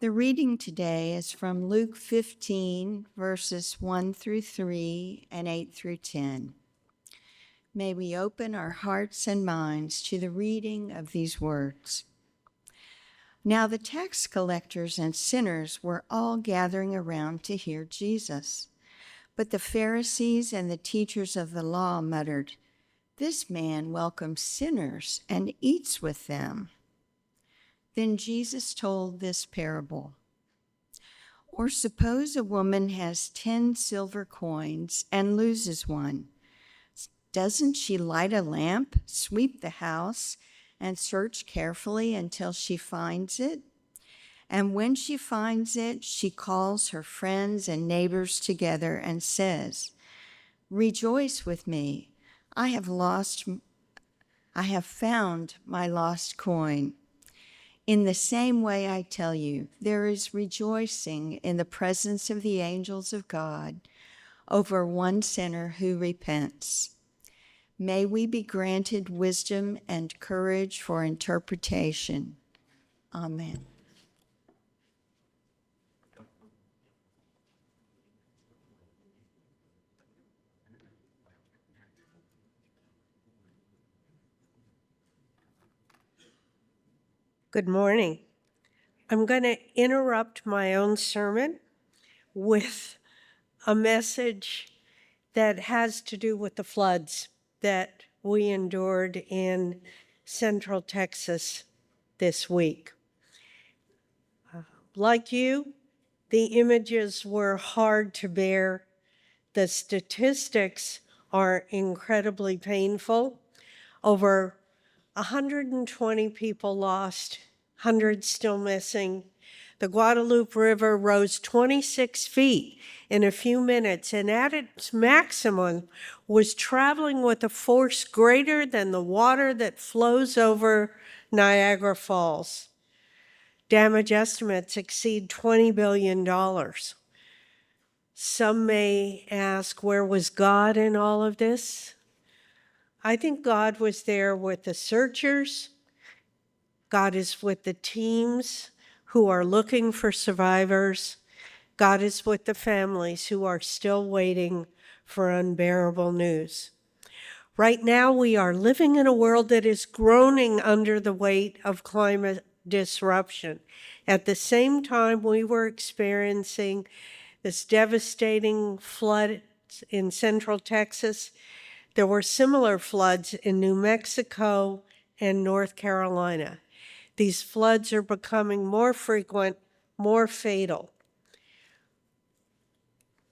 The reading today is from Luke 15, verses 1 through 3 and 8 through 10. May we open our hearts and minds to the reading of these words. Now the tax collectors and sinners were all gathering around to hear Jesus. But the Pharisees and the teachers of the law muttered, "This man welcomes sinners and eats with them." Then Jesus told this parable. Or suppose a woman has 10 silver coins and loses one. Doesn't she light a lamp, sweep the house, and search carefully until she finds it? And when she finds it, she calls her friends and neighbors together and says, "Rejoice with me, I have found my lost coin." In the same way, I tell you, there is rejoicing in the presence of the angels of God over one sinner who repents. May we be granted wisdom and courage for interpretation. Amen. Good morning. I'm going to interrupt my own sermon with a message that has to do with the floods that we endured in Central Texas this week. Like you, the images were hard to bear. The statistics are incredibly painful. Over 120 people lost, hundreds still missing. The Guadalupe River rose 26 feet in a few minutes, and at its maximum was traveling with a force greater than the water that flows over Niagara Falls. Damage estimates exceed $20 billion. Some may ask, where was God in all of this? I think God was there with the searchers. God is with the teams who are looking for survivors. God is with the families who are still waiting for unbearable news. Right now, we are living in a world that is groaning under the weight of climate disruption. At the same time, we were experiencing this devastating flood in Central Texas. There were similar floods in New Mexico and North Carolina. These floods are becoming more frequent, more fatal.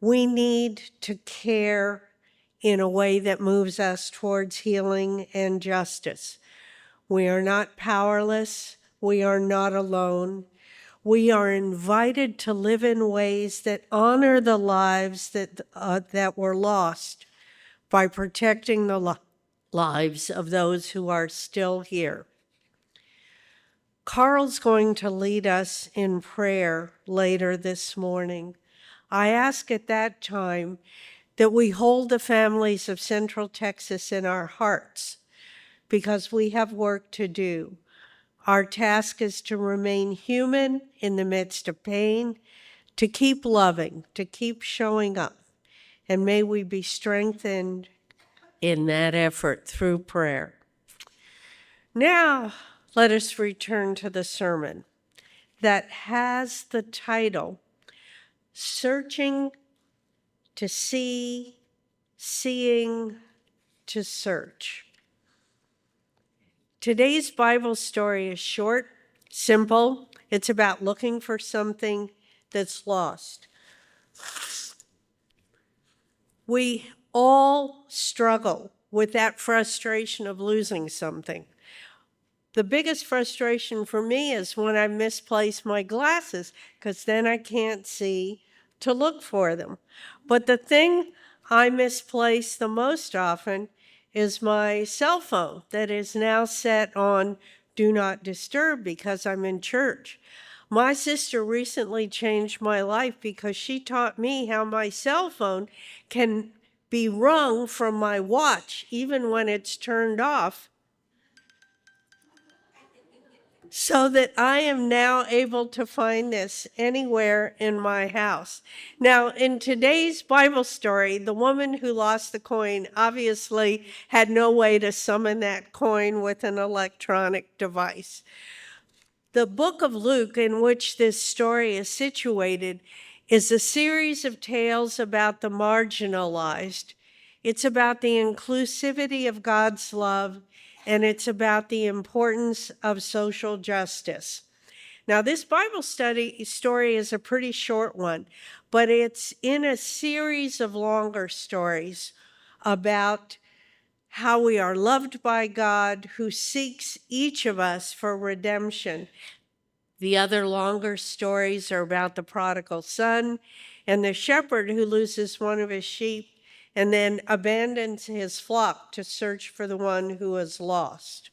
We need to care in a way that moves us towards healing and justice. We are not powerless. We are not alone. We are invited to live in ways that honor the lives that were lost by protecting the lives of those who are still here. Carl's going to lead us in prayer later this morning. I ask at that time that we hold the families of Central Texas in our hearts because we have work to do. Our task is to remain human in the midst of pain, to keep loving, to keep showing up. And may we be strengthened in that effort through prayer. Now, let us return to the sermon that has the title, Searching to See, Seeing to Search. Today's Bible story is short, simple. It's about looking for something that's lost. We all struggle with that frustration of losing something. The biggest frustration for me is when I misplace my glasses, because then I can't see to look for them. But the thing I misplace the most often is my cell phone that is now set on Do Not Disturb because I'm in church. My sister recently changed my life because she taught me how my cell phone can be rung from my watch even when it's turned off. so that I am now able to find this anywhere in my house. Now, in today's Bible story, the woman who lost the coin obviously had no way to summon that coin with an electronic device. The book of Luke, in which this story is situated, is a series of tales about the marginalized. It's about the inclusivity of God's love, and it's about the importance of social justice. Now, this Bible story is a pretty short one, but it's in a series of longer stories about how we are loved by God, who seeks each of us for redemption. The other longer stories are about the prodigal son and the shepherd who loses one of his sheep and then abandons his flock to search for the one who is lost.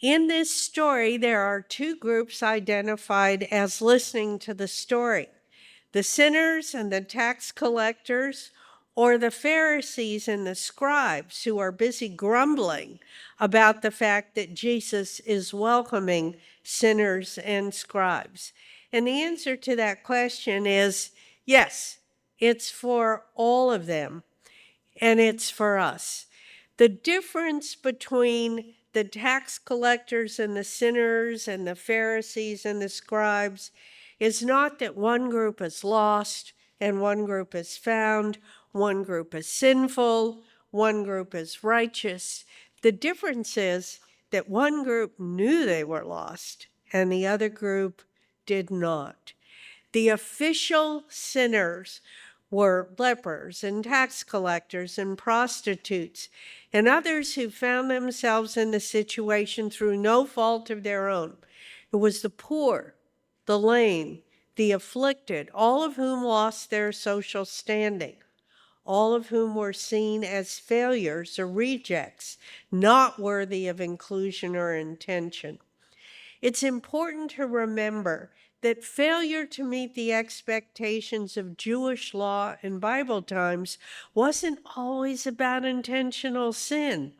In this story, there are two groups identified as listening to the story: the sinners and the tax collectors, or the Pharisees and the scribes who are busy grumbling about the fact that Jesus is welcoming sinners and scribes. And the answer to that question is yes, it's for all of them, and it's for us. The difference between the tax collectors and the sinners and the Pharisees and the scribes is not that one group is lost and one group is found, one group is sinful, one group is righteous. The difference is that one group knew they were lost and the other group did not. The official sinners were lepers and tax collectors and prostitutes and others who found themselves in the situation through no fault of their own. It was the poor, the lame, the afflicted, all of whom lost their social standing, all of whom were seen as failures or rejects, not worthy of inclusion or intention. It's important to remember that failure to meet the expectations of Jewish law in Bible times wasn't always about intentional sin.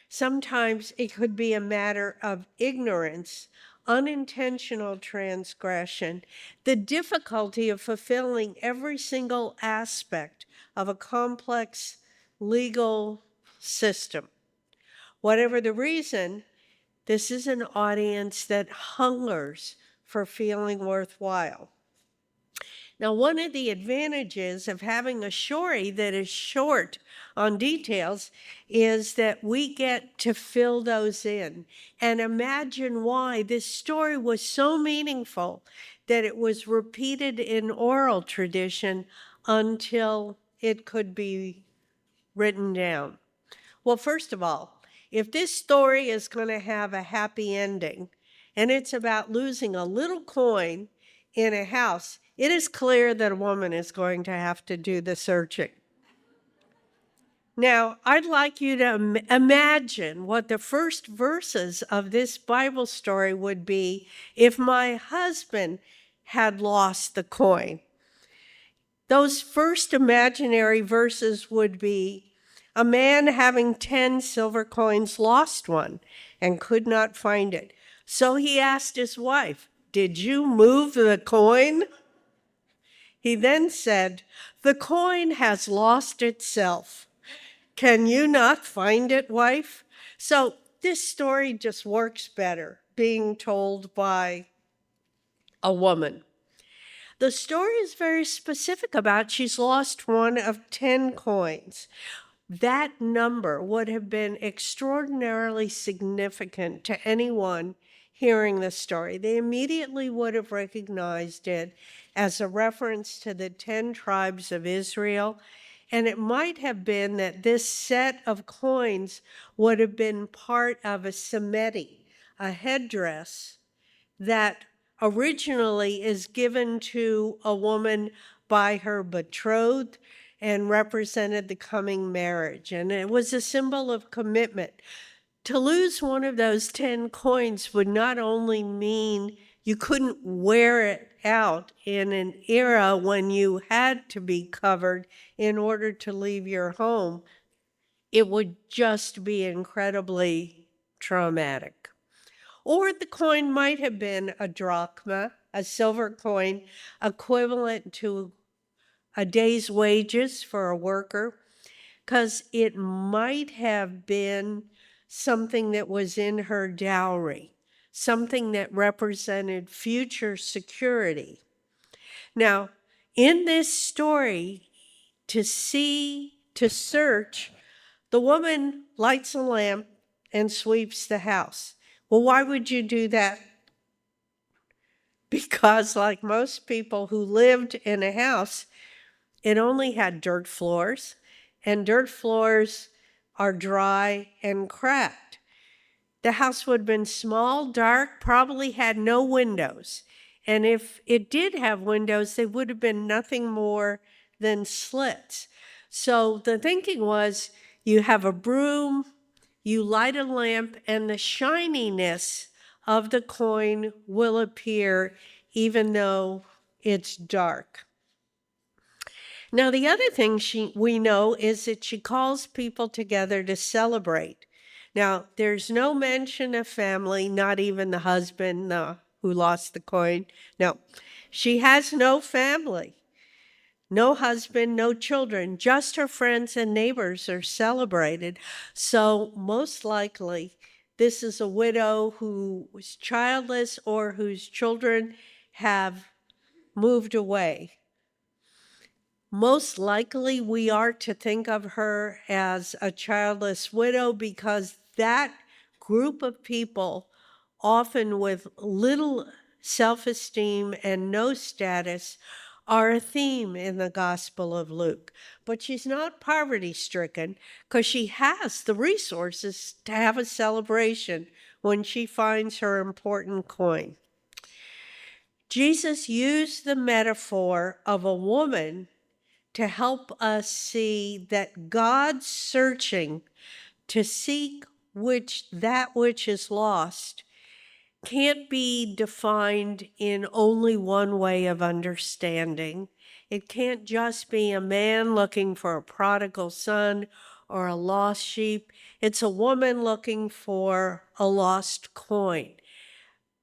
Sometimes it could be a matter of ignorance, unintentional transgression, the difficulty of fulfilling every single aspect of a complex legal system. Whatever the reason, this is an audience that hungers for feeling worthwhile. Now, one of the advantages of having a story that is short on details is that we get to fill those in and imagine why this story was so meaningful that it was repeated in oral tradition until it could be written down. Well, first of all, if this story is going to have a happy ending, and it's about losing a little coin in a house, it is clear that a woman is going to have to do the searching. Now, I'd like you to imagine what the first verses of this Bible story would be if my husband had lost the coin. Those first imaginary verses would be, a man having 10 silver coins lost one and could not find it. So he asked his wife, "Did you move the coin?" He then said, "The coin has lost itself. Can you not find it, wife?" So this story just works better being told by a woman. The story is very specific about she's lost one of 10 coins. That number would have been extraordinarily significant to anyone hearing the story. They immediately would have recognized it as a reference to the 10 tribes of Israel, and it might have been that this set of coins would have been part of a semeti, a headdress that originally is given to a woman by her betrothed and represented the coming marriage. And it was a symbol of commitment. To lose one of those 10 coins would not only mean you couldn't wear it out in an era when you had to be covered in order to leave your home. it would just be incredibly traumatic. Or the coin might have been a drachma, a silver coin equivalent to a day's wages for a worker, because it might have been something that was in her dowry, something that represented future security. Now, in this story, to search, the woman lights a lamp and sweeps the house. Well, why would you do that? Because, like most people who lived in a house, it only had dirt floors, and dirt floors are dry and cracked. The house would have been small, dark, probably had no windows. And if it did have windows, they would have been nothing more than slits. So the thinking was, you have a broom, you light a lamp, and the shininess of the coin will appear even though it's dark. Now, the other thing we know is that she calls people together to celebrate. Now, there's no mention of family, not even the husband who lost the coin. No, she has no family, no husband, no children, just her friends and neighbors are celebrated. So most likely, this is a widow who was childless or whose children have moved away. Most likely, we are to think of her as a childless widow because that group of people, often with little self-esteem and no status, are a theme in the Gospel of Luke. But she's not poverty-stricken because she has the resources to have a celebration when she finds her important coin. Jesus used the metaphor of a woman to help us see that God's searching to seek that which is lost can't be defined in only one way of understanding. It can't just be a man looking for a prodigal son or a lost sheep. It's a woman looking for a lost coin.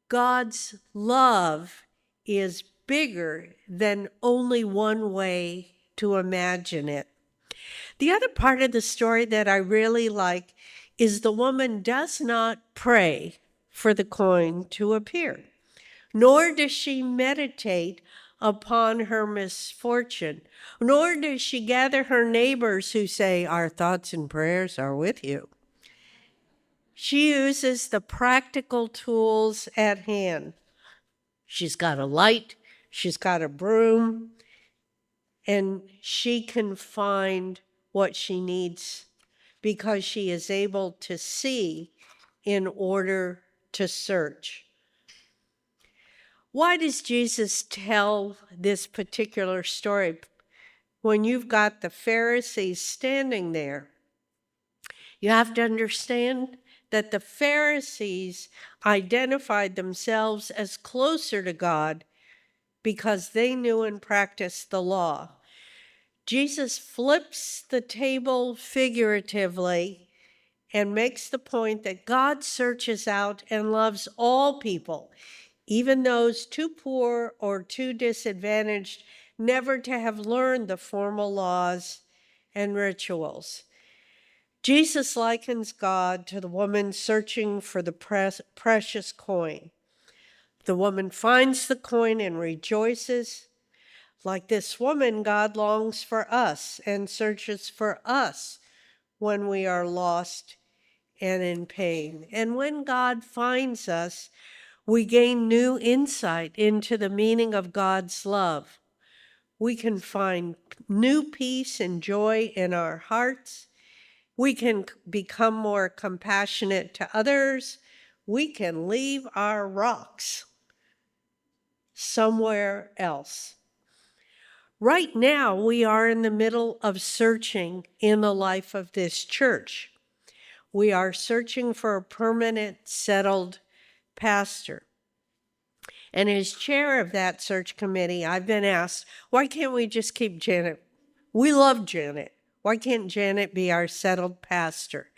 God's love is bigger than only one way to imagine it. The other part of the story that I really like is the woman does not pray for the coin to appear, nor does she meditate upon her misfortune, nor does she gather her neighbors who say, "Our thoughts and prayers are with you." She uses the practical tools at hand. She's got a light, she's got a broom, and she can find what she needs because she is able to see in order to search. Why does Jesus tell this particular story when you've got the Pharisees standing there? You have to understand that the Pharisees identified themselves as closer to God because they knew and practiced the law. Jesus flips the table figuratively and makes the point that God searches out and loves all people, even those too poor or too disadvantaged, never to have learned the formal laws and rituals. Jesus likens God to the woman searching for the precious coin. The woman finds the coin and rejoices. Like this woman, God longs for us and searches for us when we are lost and in pain. And when God finds us, we gain new insight into the meaning of God's love. We can find new peace and joy in our hearts. We can become more compassionate to others. We can leave our rocks somewhere else. Right now, we are in the middle of searching in the life of this church. We are searching for a permanent, settled pastor. And as chair of that search committee, I've been asked, why can't we just keep Janet? We love Janet. Why can't Janet be our settled pastor?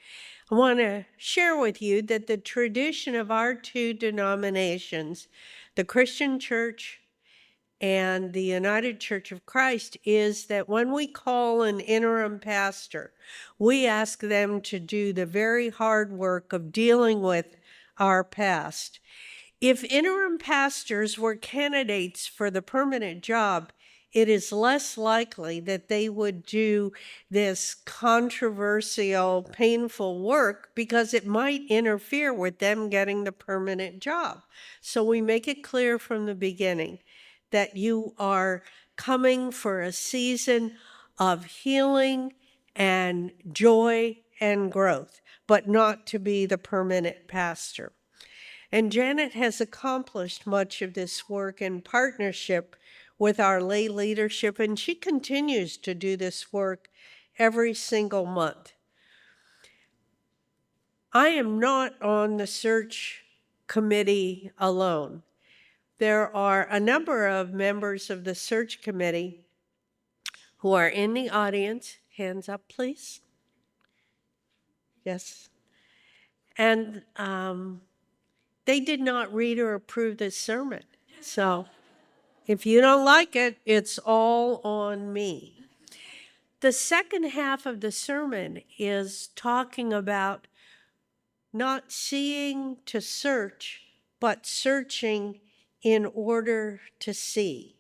I want to share with you that the tradition of our two denominations, the Christian Church and the United Church of Christ, is that when we call an interim pastor, we ask them to do the very hard work of dealing with our past. If interim pastors were candidates for the permanent job, it is less likely that they would do this controversial, painful work because it might interfere with them getting the permanent job. So we make it clear from the beginning that you are coming for a season of healing and joy and growth, but not to be the permanent pastor. And Janet has accomplished much of this work in partnership with our lay leadership, and she continues to do this work every single month. I am not on the search committee alone. There are a number of members of the search committee who are in the audience. Hands up, please. Yes. And they did not read or approve this sermon. So if you don't like it, it's all on me. The second half of the sermon is talking about not seeing to search, but searching in order to see.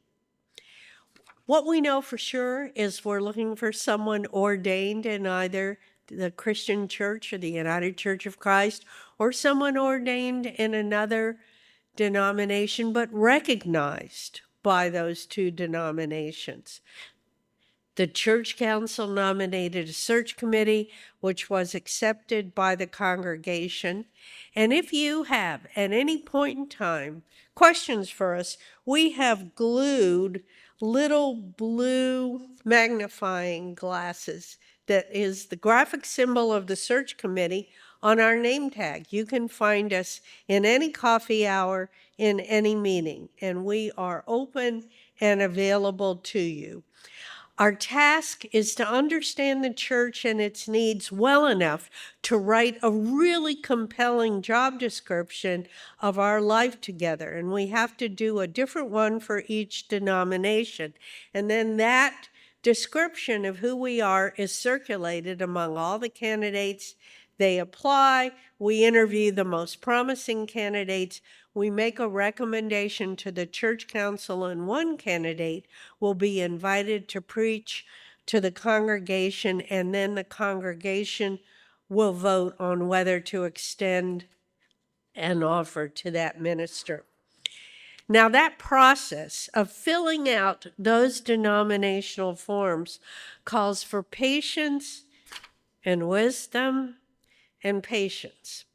What we know for sure is we're looking for someone ordained in either the Christian Church or the United Church of Christ, or someone ordained in another denomination, but recognized by those two denominations. The church council nominated a search committee, which was accepted by the congregation. And if you have, at any point in time, questions for us, we have glued little blue magnifying glasses that is the graphic symbol of the search committee on our name tag. You can find us in any coffee hour, in any meeting, and we are open and available to you. Our task is to understand the church and its needs well enough to write a really compelling job description of our life together. And we have to do a different one for each denomination. And then that description of who we are is circulated among all the candidates. They apply, we interview the most promising candidates, we make a recommendation to the church council, and one candidate will be invited to preach to the congregation, and then the congregation will vote on whether to extend an offer to that minister. Now, that process of filling out those denominational forms calls for patience and wisdom and patience.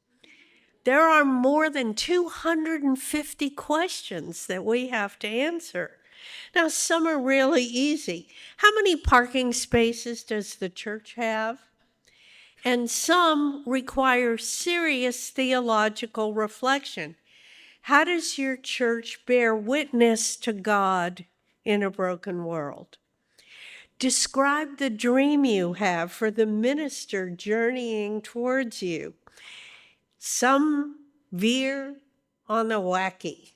There are more than 250 questions that we have to answer. Now, some are really easy. How many parking spaces does the church have? And some require serious theological reflection. How does your church bear witness to God in a broken world? Describe the dream you have for the minister journeying towards you. Some veer on the wacky.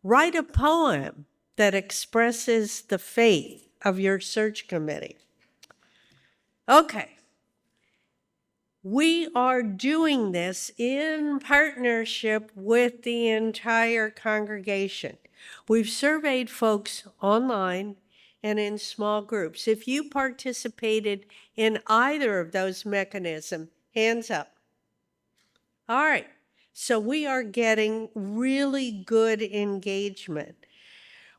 Write a poem that expresses the faith of your search committee. Okay. We are doing this in partnership with the entire congregation. We've surveyed folks online and in small groups. If you participated in either of those mechanisms, hands up. All right, so we are getting really good engagement.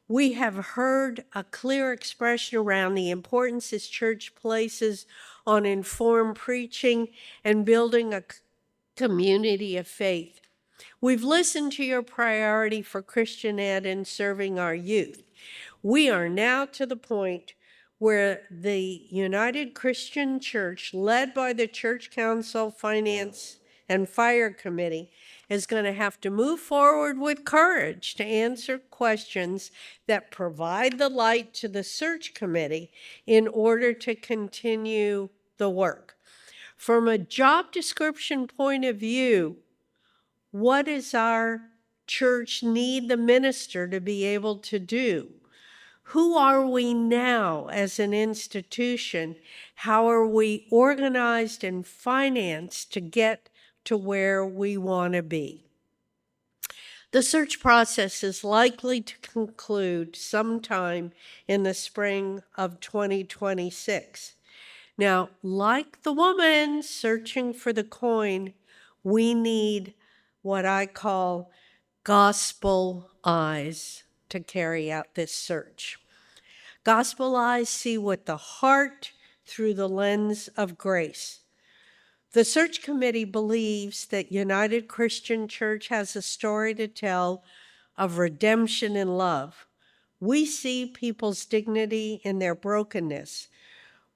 We have heard a clear expression around the importance this church places on informed preaching and building a community of faith. We've listened to your priority for Christian ed and serving our youth. We are now to the point where the United Christian Church, led by the Church Council, Finance, and Fire Committee, is going to have to move forward with courage to answer questions that provide the light to the search committee in order to continue the work. From a job description point of view, what does our church need the minister to be able to do? Who are we now as an institution? How are we organized and financed to get to where we want to be? The search process is likely to conclude sometime in the spring of 2026. Now, like the woman searching for the coin, we need what I call gospel eyes to carry out this search. Gospel eyes see with the heart through the lens of grace. The search committee believes that United Christian Church has a story to tell of redemption and love. We see people's dignity in their brokenness.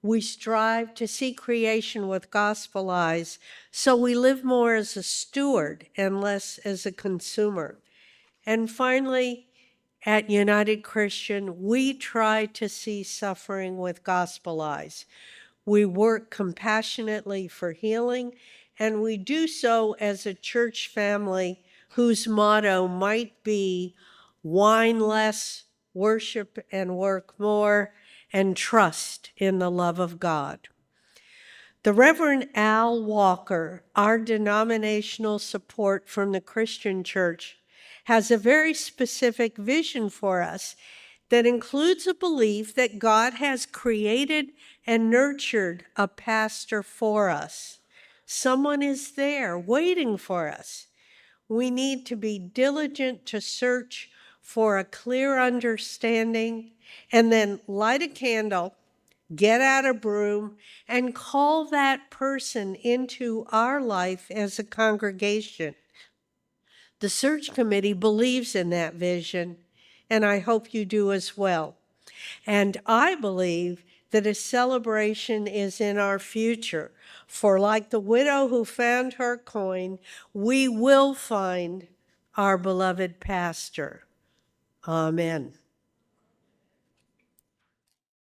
We strive to see creation with gospel eyes, so we live more as a steward and less as a consumer. And finally, at United Christian, we try to see suffering with gospel eyes. We work compassionately for healing, and we do so as a church family whose motto might be wine less, worship and work more, and trust in the love of God. The Reverend Al Walker, our denominational support from the Christian Church, has a very specific vision for us that includes a belief that God has created and nurtured a pastor for us. Someone is there waiting for us. We need to be diligent to search for a clear understanding and then light a candle, get out a broom, and call that person into our life as a congregation. The search committee believes in that vision, and I hope you do as well. And I believe that a celebration is in our future, for like the widow who found her coin, we will find our beloved pastor. Amen.